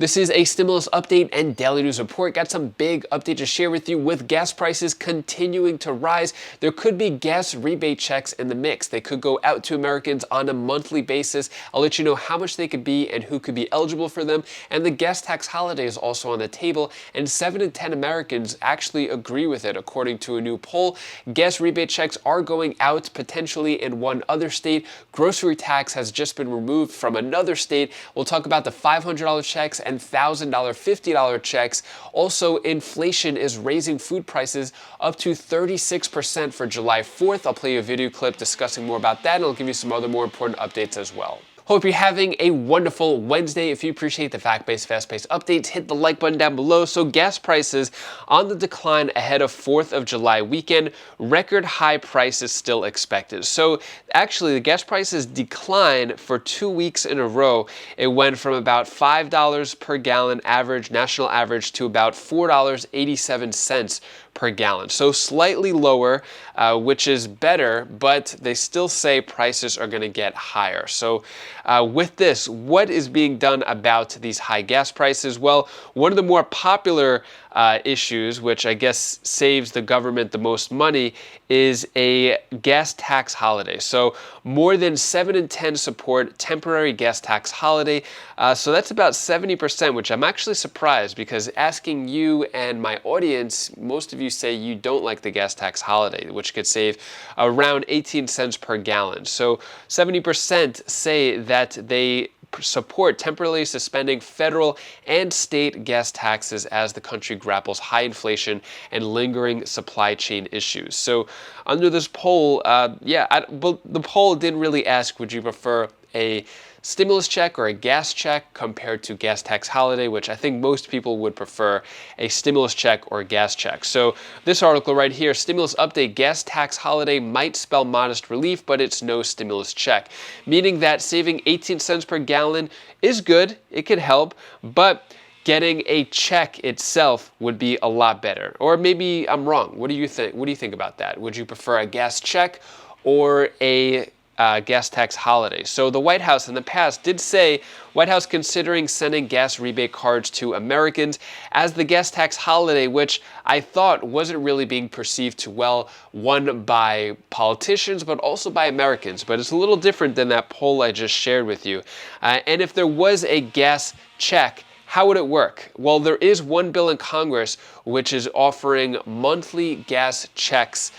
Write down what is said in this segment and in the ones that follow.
This is a stimulus update and daily news report. Got some big update to share with you. With gas prices continuing to rise, there could be gas rebate checks in the mix. They could go out to Americans on a monthly basis. I'll let you know how much they could be and who could be eligible for them. And the gas tax holiday is also on the table, and 7 in 10 Americans actually agree with it, according to a new poll. Gas rebate checks are going out potentially in one other state. Grocery tax has just been removed from another state. We'll talk about the $500 checks and $1,000 $50 checks. Also, inflation is raising food prices up to 36% for July 4th. I'll play you a video clip discussing more about that, and I'll give you some other more important updates as well. Hope you're having a wonderful Wednesday. If you appreciate the fact-based, fast-paced updates, hit the like button down below. So gas prices on the decline ahead of 4th of July weekend. Record high prices still expected. So actually, the gas prices declined for 2 weeks in a row. It went from about $5 per gallon average, national average, to about $4.87 per gallon. So slightly lower, which is better, but they still say prices are going to get higher. So with this, what is being done about these high gas prices? Well, one of the more popular issues, which I guess saves the government the most money, is a gas tax holiday. So more than 7 in 10 support temporary gas tax holiday. So that's about 70%, which I'm actually surprised, because asking you and my audience, most of you say you don't like the gas tax holiday, which could save around 18 cents per gallon. So 70% say that they support temporarily suspending federal and state gas taxes as the country grapples high inflation and lingering supply chain issues. So under this poll, the poll didn't really ask, would you prefer a stimulus check or a gas check compared to gas tax holiday, which I think most people would prefer a stimulus check or a gas check. So this article right here, stimulus update, gas tax holiday might spell modest relief, but it's no stimulus check. Meaning that saving 18 cents per gallon is good, it could help, but getting a check itself would be a lot better. Or maybe I'm wrong. What do you think? What do you think about that? Would you prefer a gas check or a gas tax holiday? So the White House in the past did say, White House considering sending gas rebate cards to Americans as the gas tax holiday, which I thought wasn't really being perceived too well, one by politicians, but also by Americans. But it's a little different than that poll I just shared with you. And if there was a gas check, how would it work? Well, there is one bill in Congress which is offering monthly gas checks,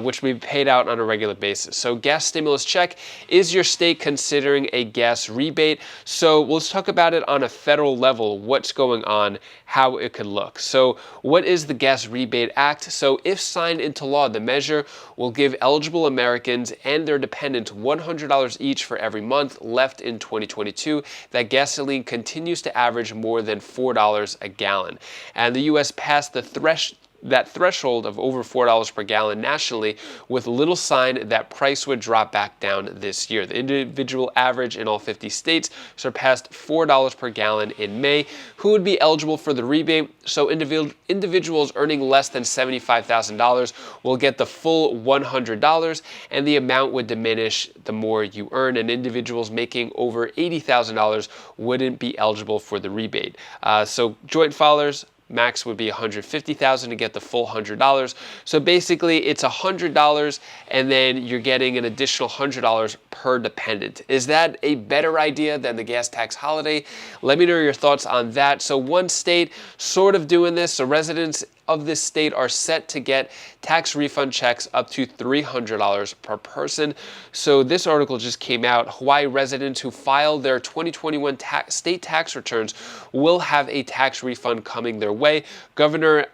which will be paid out on a regular basis. So gas stimulus check, is your state considering a gas rebate? So let's talk about it on a federal level, what's going on, how it could look. So what is the Gas Rebate Act? So if signed into law, the measure will give eligible Americans and their dependents $100 each for every month left in 2022 that gasoline continues to average more than $4 a gallon. And the U.S. passed that threshold of over $4 per gallon nationally with little sign that price would drop back down this year. The individual average in all 50 states surpassed $4 per gallon in May. Who would be eligible for the rebate? So individuals earning less than $75,000 will get the full $100, and the amount would diminish the more you earn, and individuals making over $80,000 wouldn't be eligible for the rebate. So joint filers, max would be $150,000 to get the full $100. So basically it's $100 and then you're getting an additional $100 per dependent. Is that a better idea than the gas tax holiday? Let me know your thoughts on that. So one state sort of doing this, so residents of this state are set to get tax refund checks up to $300 per person. So this article just came out. Hawaii residents who file their 2021 state tax returns will have a tax refund coming their way. Governor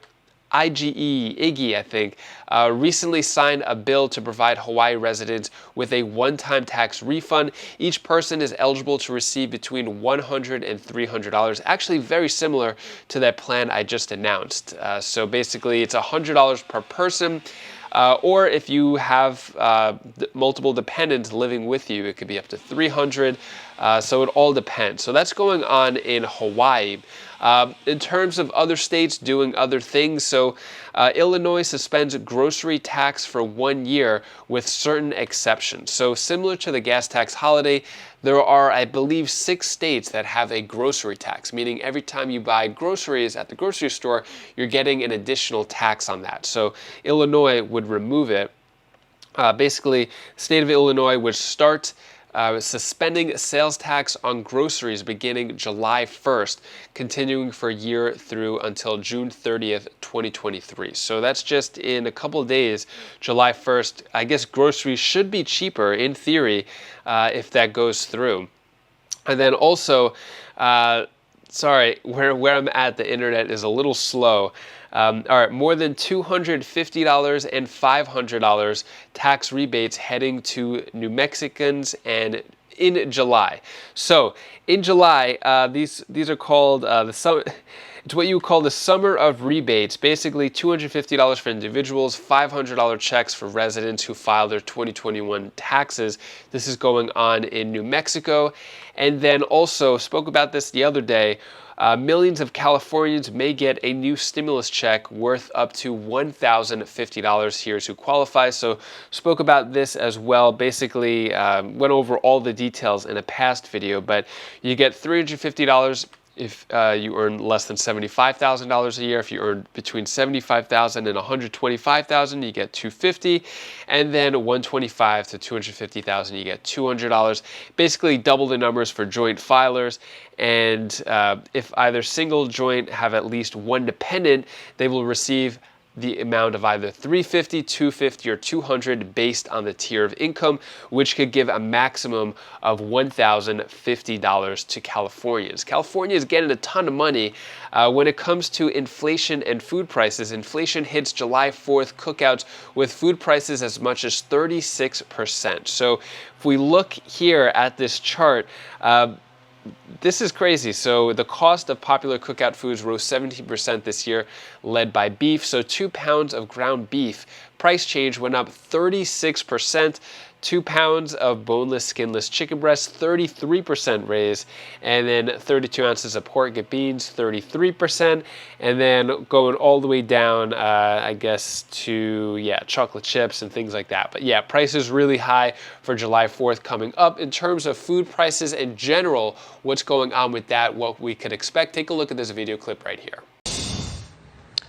Iggy, I think, recently signed a bill to provide Hawaii residents with a one-time tax refund. Each person is eligible to receive between $100 and $300, actually very similar to that plan I just announced. So basically it's $100 per person. Or if you have multiple dependents living with you, it could be up to $300. So it all depends. So that's going on in Hawaii. In terms of other states doing other things, so Illinois suspends grocery tax for 1 year with certain exceptions. So similar to the gas tax holiday, there are, I believe, 6 states that have a grocery tax, meaning every time you buy groceries at the grocery store, you're getting an additional tax on that. So Illinois would remove it. Basically, the state of Illinois would start suspending sales tax on groceries beginning July 1st, continuing for a year through until June 30th, 2023. So that's just in a couple of days, July 1st. I guess groceries should be cheaper in theory if that goes through. And then also, sorry, where I'm at, the internet is a little slow. All right, more than $250 and $500 tax rebates heading to New Mexicans and in July. So in July, these are called the summer. It's what you would call the summer of rebates. Basically, $250 for individuals, $500 checks for residents who file their 2021 taxes. This is going on in New Mexico. And then also, spoke about this the other day, millions of Californians may get a new stimulus check worth up to $1,050. Here's who qualifies. So spoke about this as well. Basically, went over all the details in a past video, but you get $350 if you earn less than $75,000 a year. If you earn between $75,000 and $125,000, you get $250, and then $125,000 to $250,000, you get $200. Basically, double the numbers for joint filers. And if either single joint have at least one dependent, they will receive the amount of either $350, $250, or $200 based on the tier of income, which could give a maximum of $1,050 to Californians. California is getting a ton of money. When it comes to inflation and food prices, inflation hits July 4th cookouts with food prices as much as 36%. So if we look here at this chart, this is crazy. So the cost of popular cookout foods rose 17% this year, led by beef. So 2 pounds of ground beef price change went up 36%. 2 pounds of boneless, skinless chicken breast, 33% raise, and then 32 ounces of pork and beans, 33%, and then going all the way down, I guess, to, chocolate chips and things like that. But yeah, prices really high for July 4th coming up. In terms of food prices in general, what's going on with that, what we could expect, take a look at this video clip right here.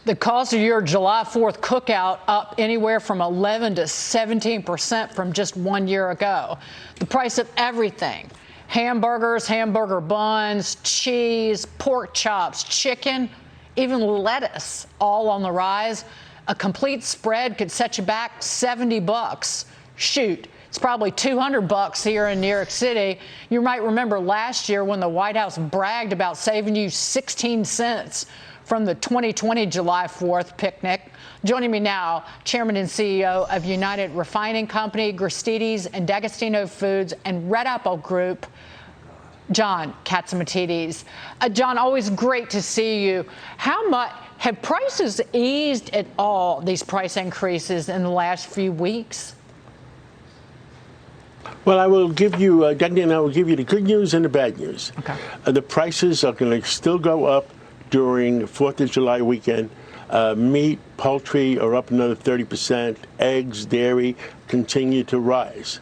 The cost of your July 4th cookout up anywhere from 11 to 17% from just 1 year ago. The price of everything, hamburgers, hamburger buns, cheese, pork chops, chicken, even lettuce, all on the rise. A complete spread could set you back $70. Shoot, it's probably $200 here in New York City. You might remember last year when the White House bragged about saving you 16 cents from the 2020 July 4th picnic. Joining me now, Chairman and CEO of United Refining Company, Gristedes and D'Agostino Foods, and Red Apple Group, John Catsimatidis. John, always great to see you. How much have prices eased at all, these price increases in the last few weeks? Well, I will give you, Dundee, and I will give you the good news and the bad news. Okay. The prices are going to still go up during the 4th of July weekend. Meat, poultry are up another 30%. Eggs, dairy continue to rise.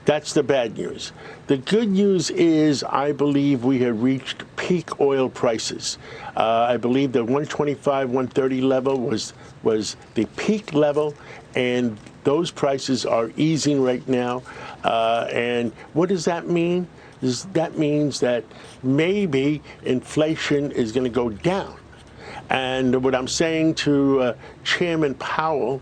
That's the bad news. The good news is I believe we have reached peak oil prices. I believe the 125, 130 level was the peak level, and those prices are easing right now. And what does that mean? That means that maybe inflation is going to go down. And what I'm saying to Chairman Powell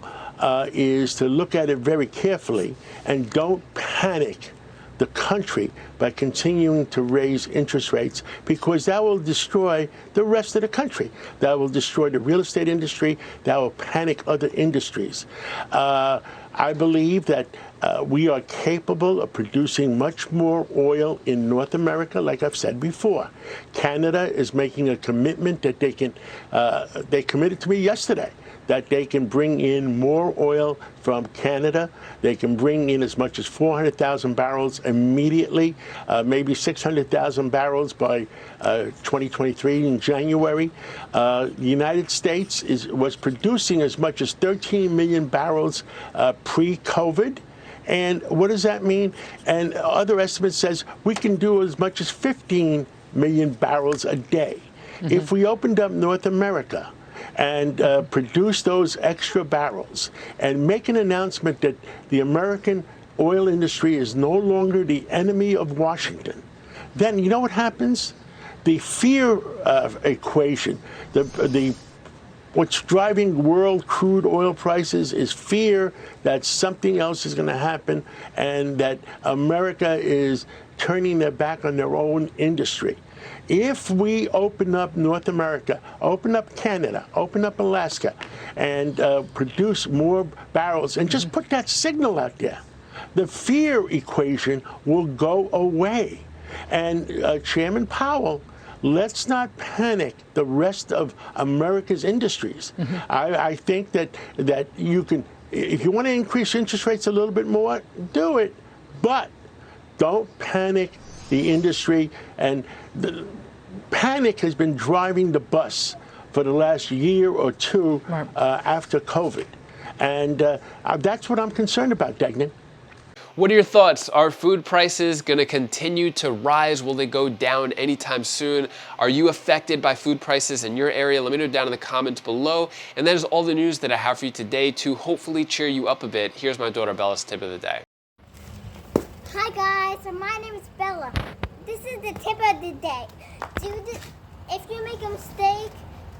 is to look at it very carefully and don't panic the country by continuing to raise interest rates, because that will destroy the rest of the country. That will destroy the real estate industry. That will panic other industries. I believe that We are capable of producing much more oil in North America, like I've said before. Canada is making a commitment that they committed to me yesterday, that they can bring in more oil from Canada. They can bring in as much as 400,000 barrels immediately, maybe 600,000 barrels by 2023 in January. The United States was producing as much as 13 million barrels pre-COVID. And what does that mean? And other estimates says we can do as much as 15 million barrels a day. If we opened up North America and produce those extra barrels and make an announcement that the American oil industry is no longer the enemy of Washington, then you know what happens? The fear equation, what's driving world crude oil prices is fear that something else is going to happen and that America is turning their back on their own industry. If we open up North America, open up Canada, open up Alaska, and produce more barrels and just put that signal out there, the fear equation will go away. And Chairman Powell, let's not panic the rest of America's industries. I think that you can, if you want to increase interest rates a little bit more, do it. But don't panic the industry. And the panic has been driving the bus for the last year or two after COVID. And that's what I'm concerned about, Degnan. What are your thoughts? Are food prices going to continue to rise? Will they go down anytime soon? Are you affected by food prices in your area? Let me know down in the comments below. And that is all the news that I have for you today to hopefully cheer you up a bit. Here's my daughter Bella's tip of the day. Hi guys, my name is Bella. This is the tip of the day. If you make a mistake,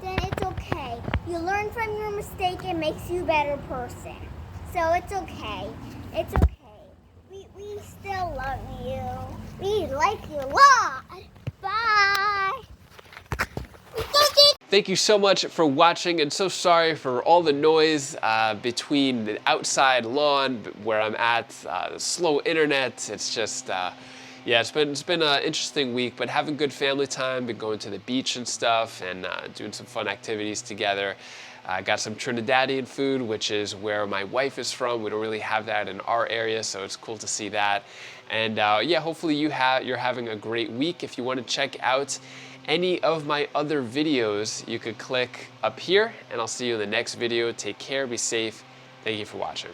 then it's okay. You learn from your mistake, it makes you a better person. So it's okay. It's okay. We still love you. We like you a lot. Bye. Thank you so much for watching, and so sorry for all the noise between the outside lawn where I'm at, slow internet. It's just, yeah, it's been an interesting week, but having good family time, been going to the beach and stuff, and doing some fun activities together. I got some Trinidadian food, which is where my wife is from. We don't really have that in our area, so it's cool to see that. And yeah, hopefully you're having a great week. If you want to check out any of my other videos, you could click up here, and I'll see you in the next video. Take care, be safe. Thank you for watching.